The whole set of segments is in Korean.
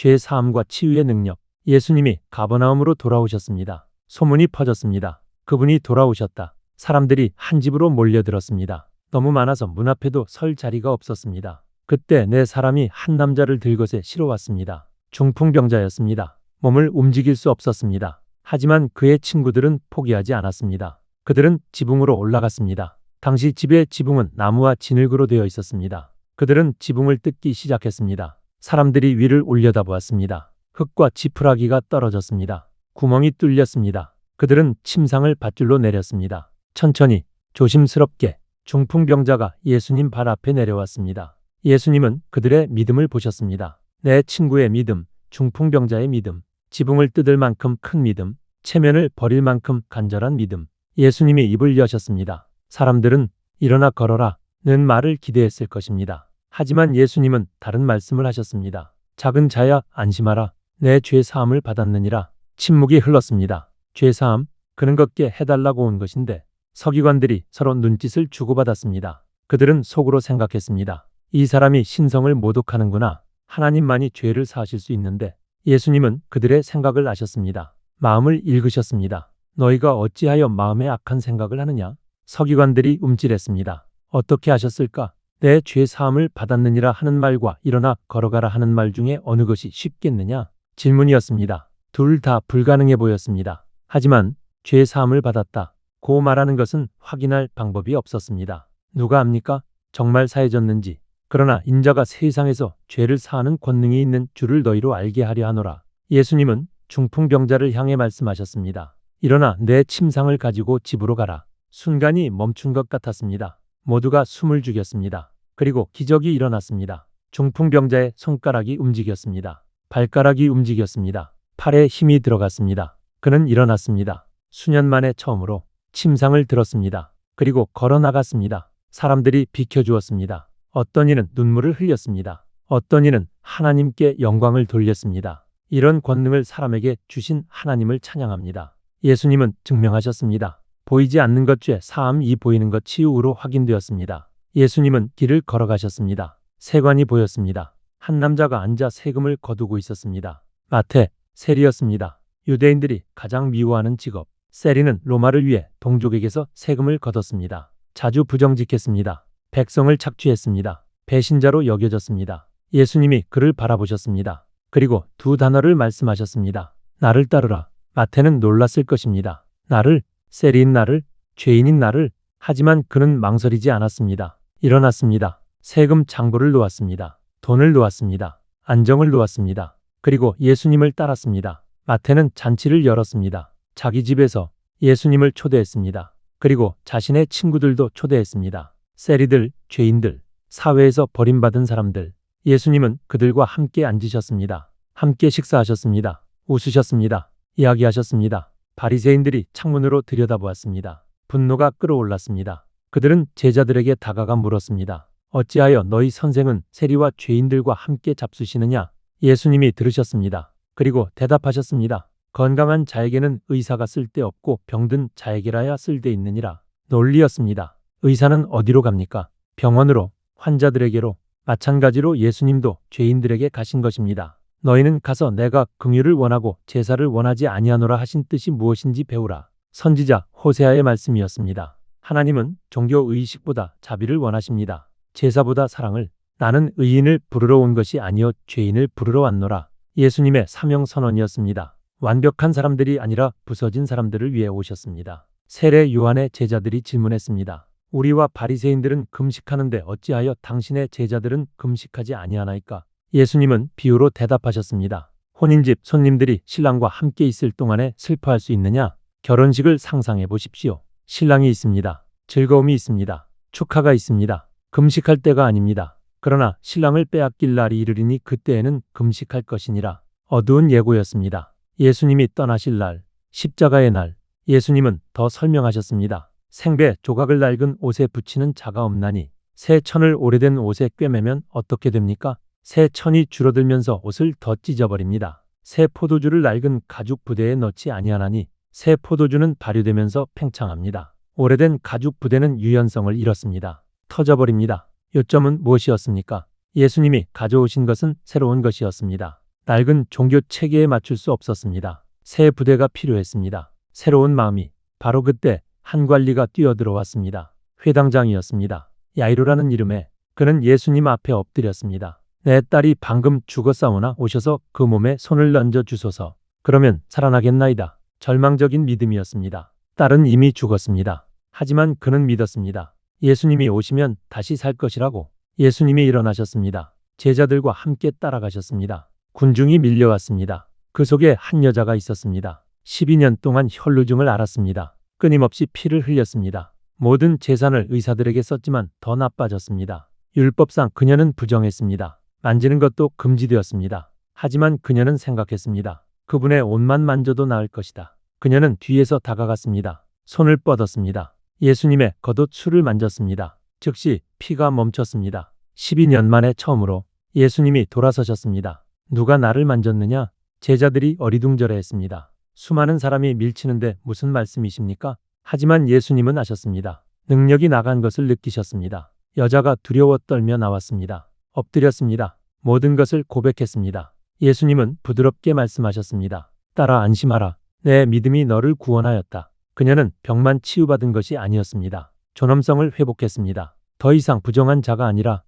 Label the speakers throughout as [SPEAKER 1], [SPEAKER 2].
[SPEAKER 1] 죄 사함과 치유의 능력. 예수님이 가버나움으로 돌아오셨습니다. 소문이 퍼졌습니다. 그분이 돌아오셨다. 사람들이 한 집으로 몰려들었습니다. 너무 많아서 문 앞에도 설 자리가 없었습니다. 그때 네 사람이 한 남자를 들것에 실어왔습니다. 중풍병자였습니다. 몸을 움직일 수 없었습니다. 하지만 그의 친구들은 포기하지 않았습니다. 그들은 지붕으로 올라갔습니다. 당시 집의 지붕은 나무와 진흙으로 되어 있었습니다. 그들은 지붕을 뜯기 시작했습니다. 사람들이 위를 올려다보았습니다. 흙과 지푸라기가 떨어졌습니다. 구멍이 뚫렸습니다. 그들은 침상을 밧줄로 내렸습니다. 천천히 조심스럽게 중풍병자가 예수님 발 앞에 내려왔습니다. 예수님은 그들의 믿음을 보셨습니다. 내 친구의 믿음, 중풍병자의 믿음, 지붕을 뜯을 만큼 큰 믿음, 체면을 버릴 만큼 간절한 믿음. 예수님이 입을 여셨습니다. 사람들은 일어나 걸어라 는 말을 기대했을 것입니다. 하지만 예수님은 다른 말씀을 하셨습니다. 작은 자야 안심하라. 내 죄 사함을 받았느니라. 침묵이 흘렀습니다. 죄 사함? 그는 걷게 해달라고 온 것인데. 서기관들이 서로 눈짓을 주고받았습니다. 그들은 속으로 생각했습니다. 이 사람이 신성을 모독하는구나. 하나님만이 죄를 사하실 수 있는데. 예수님은 그들의 생각을 아셨습니다. 마음을 읽으셨습니다. 너희가 어찌하여 마음에 악한 생각을 하느냐? 서기관들이 움찔했습니다. 어떻게 하셨을까? 내 죄 사함을 받았느니라 하는 말과 일어나 걸어가라 하는 말 중에 어느 것이 쉽겠느냐? 질문이었습니다. 둘 다 불가능해 보였습니다. 하지만 죄 사함을 받았다 고 말하는 것은 확인할 방법이 없었습니다. 누가 압니까? 정말 사해졌는지. 그러나 인자가 세상에서 죄를 사하는 권능이 있는 줄을 너희로 알게 하려 하노라. 예수님은 중풍병자를 향해 말씀하셨습니다. 일어나 내 침상을 가지고 집으로 가라. 순간이 멈춘 것 같았습니다. 모두가 숨을 죽였습니다. 그리고 기적이 일어났습니다. 중풍병자의 손가락이 움직였습니다. 발가락이 움직였습니다. 팔에 힘이 들어갔습니다. 그는 일어났습니다. 수년 만에 처음으로 침상을 들었습니다. 그리고 걸어 나갔습니다. 사람들이 비켜주었습니다. 어떤 이는 눈물을 흘렸습니다. 어떤 이는 하나님께 영광을 돌렸습니다. 이런 권능을 사람에게 주신 하나님을 찬양합니다. 예수님은 증명하셨습니다. 보이지 않는 것 죄 사함이 보이는 것 치유로 확인되었습니다. 예수님은 길을 걸어가셨습니다. 세관이 보였습니다. 한 남자가 앉아 세금을 거두고 있었습니다. 마태, 세리였습니다. 유대인들이 가장 미워하는 직업. 세리는 로마를 위해 동족에게서 세금을 걷었습니다. 자주 부정직했습니다. 백성을 착취했습니다. 배신자로 여겨졌습니다. 예수님이 그를 바라보셨습니다. 그리고 두 단어를 말씀하셨습니다. 나를 따르라. 마태는 놀랐을 것입니다. 나를, 세리인 나를, 죄인인 나를. 하지만 그는 망설이지 않았습니다. 일어났습니다. 세금 창고를 놓았습니다. 돈을 놓았습니다. 안정을 놓았습니다. 그리고 예수님을 따랐습니다. 마태는 잔치를 열었습니다. 자기 집에서 예수님을 초대했습니다. 그리고 자신의 친구들도 초대했습니다. 세리들, 죄인들, 사회에서 버림받은 사람들. 예수님은 그들과 함께 앉으셨습니다. 함께 식사하셨습니다. 웃으셨습니다. 이야기하셨습니다. 바리새인들이 창문으로 들여다보았습니다. 분노가 끓어올랐습니다. 그들은 제자들에게 다가가 물었습니다. 어찌하여 너희 선생은 세리와 죄인들과 함께 잡수시느냐? 예수님이 들으셨습니다. 그리고 대답하셨습니다. 건강한 자에게는 의사가 쓸데없고 병든 자에게라야 쓸데있느니라. 논리였습니다. 의사는 어디로 갑니까? 병원으로, 환자들에게로. 마찬가지로 예수님도 죄인들에게 가신 것입니다. 너희는 가서 내가 긍휼을 원하고 제사를 원하지 아니하노라 하신 뜻이 무엇인지 배우라. 선지자 호세아의 말씀이었습니다. 하나님은 종교 의식보다 자비를 원하십니다. 제사보다 사랑을. 나는 의인을 부르러 온 것이 아니요 죄인을 부르러 왔노라. 예수님의 사명 선언이었습니다. 완벽한 사람들이 아니라 부서진 사람들을 위해 오셨습니다. 세례 요한의 제자들이 질문했습니다. 우리와 바리새인들은 금식하는데 어찌하여 당신의 제자들은 금식하지 아니하나이까? 예수님은 비유로 대답하셨습니다. 혼인집 손님들이 신랑과 함께 있을 동안에 슬퍼할 수 있느냐? 결혼식을 상상해 보십시오. 신랑이 있습니다. 즐거움이 있습니다. 축하가 있습니다. 금식할 때가 아닙니다. 그러나 신랑을 빼앗길 날이 이르리니 그때에는 금식할 것이니라. 어두운 예고였습니다. 예수님이 떠나실 날, 십자가의 날. 예수님은 더 설명하셨습니다. 생배 조각을 낡은 옷에 붙이는 자가 없나니 새 천을 오래된 옷에 꿰매면 어떻게 됩니까? 새 천이 줄어들면서 옷을 더 찢어버립니다. 새 포도주를 낡은 가죽 부대에 넣지 아니하나니 새 포도주는 발효되면서 팽창합니다. 오래된 가죽 부대는 유연성을 잃었습니다. 터져버립니다. 요점은 무엇이었습니까? 예수님이 가져오신 것은 새로운 것이었습니다. 낡은 종교 체계에 맞출 수 없었습니다. 새 부대가 필요했습니다. 새로운 마음이. 바로 그때 한 관리가 뛰어들어왔습니다. 회당장이었습니다. 야이로라는 이름에 그는 예수님 앞에 엎드렸습니다. 내 딸이 방금 죽었사오나 오셔서 그 몸에 손을 얹어 주소서. 그러면 살아나겠나이다. 절망적인 믿음이었습니다. 딸은 이미 죽었습니다. 하지만 그는 믿었습니다. 예수님이 오시면 다시 살 것이라고. 예수님이 일어나셨습니다. 제자들과 함께 따라가셨습니다. 군중이 밀려왔습니다. 그 속에 한 여자가 있었습니다. 12년 동안 혈루증을 앓았습니다. 끊임없이 피를 흘렸습니다. 모든 재산을 의사들에게 썼지만 더 나빠졌습니다. 율법상 그녀는 부정했습니다. 만지는 것도 금지되었습니다. 하지만 그녀는 생각했습니다. 그분의 옷만 만져도 나을 것이다. 그녀는 뒤에서 다가갔습니다. 손을 뻗었습니다. 예수님의 겉옷 술을 만졌습니다. 즉시 피가 멈췄습니다. 12년 만에 처음으로 예수님이 돌아서셨습니다. 누가 나를 만졌느냐? 제자들이 어리둥절해했습니다. 수많은 사람이 밀치는데 무슨 말씀이십니까? 하지만 예수님은 아셨습니다. 능력이 나간 것을 느끼셨습니다. 여자가 두려워 떨며 나왔습니다. 엎드렸습니다. 모든 것을 고백했습니다. 예수님은 부드럽게 말씀하셨습니다. 딸아, 안심하라. 내 믿음이 너를 구원하였다. 그녀는 병만 치유받은 것이 아니었습니다. 존엄성을 회복했습니다. 더 이상 부정한 자가 아니라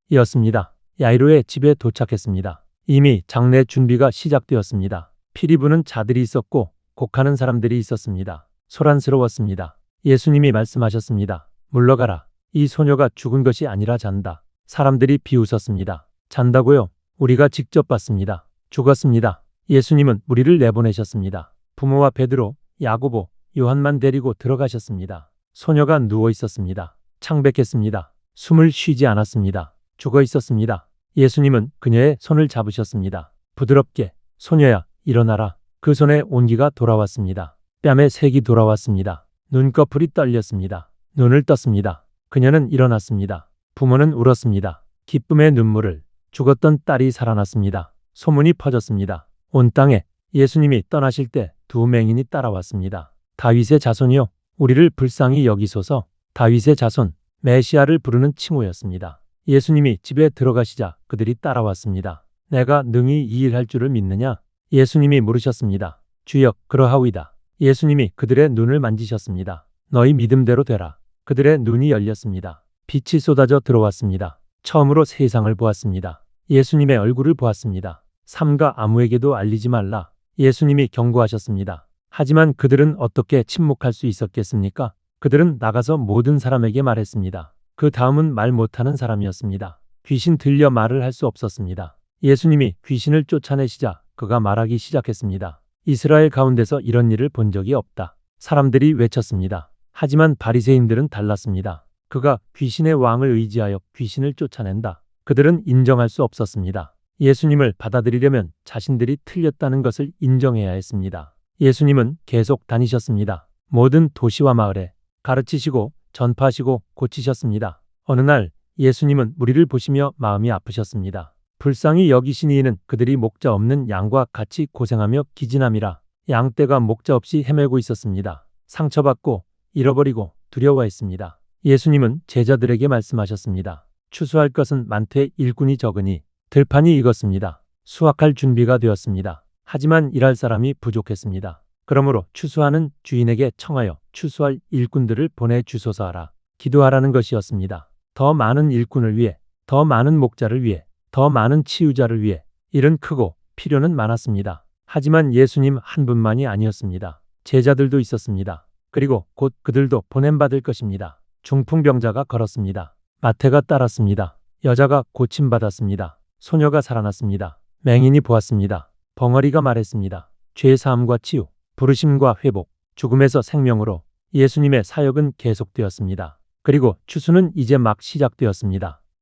[SPEAKER 1] 딸이었습니다. 야이로의 집에 도착했습니다. 이미 장례 준비가 시작되었습니다. 피리 부는 자들이 있었고 곡하는 사람들이 있었습니다. 소란스러웠습니다. 예수님이 말씀하셨습니다. 물러가라. 이 소녀가 죽은 것이 아니라 잔다. 사람들이 비웃었습니다. 잔다고요? 우리가 직접 봤습니다. 죽었습니다. 예수님은 무리를 내보내셨습니다. 부모와 베드로, 야고보, 요한만 데리고 들어가셨습니다. 소녀가 누워 있었습니다. 창백했습니다. 숨을 쉬지 않았습니다. 죽어 있었습니다. 예수님은 그녀의 손을 잡으셨습니다. 부드럽게, 소녀야, 일어나라. 그 손에 온기가 돌아왔습니다. 뺨에 색이 돌아왔습니다. 눈꺼풀이 떨렸습니다. 눈을 떴습니다. 그녀는 일어났습니다. 부모는 울었습니다. 기쁨의 눈물을. 죽었던 딸이 살아났습니다. 소문이 퍼졌습니다. 온 땅에 예수님이 떠나실 때 두 맹인이 따라왔습니다. 다윗의 자손이요, 우리를 불쌍히 여기소서. 다윗의 자손, 메시아를 부르는 칭호였습니다. 예수님이 집에 들어가시자 그들이 따라왔습니다. 내가 능히 이 일 할 줄을 믿느냐? 예수님이 물으셨습니다. 주여, 그러하오이다. 예수님이 그들의 눈을 만지셨습니다. 너희 믿음대로 되라. 그들의 눈이 열렸습니다. 빛이 쏟아져 들어왔습니다. 처음으로 세상을 보았습니다. 예수님의 얼굴을 보았습니다. 삼가 아무에게도 알리지 말라. 예수님이 경고하셨습니다. 하지만 그들은 어떻게 침묵할 수 있었겠습니까? 그들은 나가서 모든 사람에게 말했습니다. 그 다음은 말 못하는 사람이었습니다. 귀신 들려 말을 할 수 없었습니다. 예수님이 귀신을 쫓아내시자 그가 말하기 시작했습니다. 이스라엘 가운데서 이런 일을 본 적이 없다. 사람들이 외쳤습니다. 하지만 바리새인들은 달랐습니다. 그가 귀신의 왕을 의지하여 귀신을 쫓아낸다. 그들은 인정할 수 없었습니다. 예수님을 받아들이려면 자신들이 틀렸다는 것을 인정해야 했습니다. 예수님은 계속 다니셨습니다. 모든 도시와 마을에 가르치시고 전파하시고 고치셨습니다. 어느 날 예수님은 무리를 보시며 마음이 아프셨습니다. 불쌍히 여기신 이는 그들이 목자 없는 양과 같이 고생하며 기진함이라. 양떼가 목자 없이 헤매고 있었습니다. 상처받고 잃어버리고 두려워했습니다. 예수님은 제자들에게 말씀하셨습니다. 추수할 것은 많되 일꾼이 적으니 들판이 익었습니다. 수확할 준비가 되었습니다. 하지만 일할 사람이 부족했습니다. 그러므로 추수하는 주인에게 청하여 추수할 일꾼들을 보내주소서 하라. 기도하라는 것이었습니다. 더 많은 일꾼을 위해, 더 많은 목자를 위해, 더 많은 치유자를 위해. 일은 크고 필요는 많았습니다. 하지만 예수님 한 분만이 아니었습니다. 제자들도 있었습니다. 그리고 곧 그들도 보냄받을 것입니다. 중풍병자가 걸었습니다. 마태가 따랐습니다. 여자가 고침받았습니다. 소녀가 살아났습니다. 맹인이 보았습니다. 벙어리가 말했습니다. 죄사함과 치유, 부르심과 회복, 죽음에서 생명으로 예수님의 사역은 계속되었습니다. 그리고 추수는 이제 막 시작되었습니다.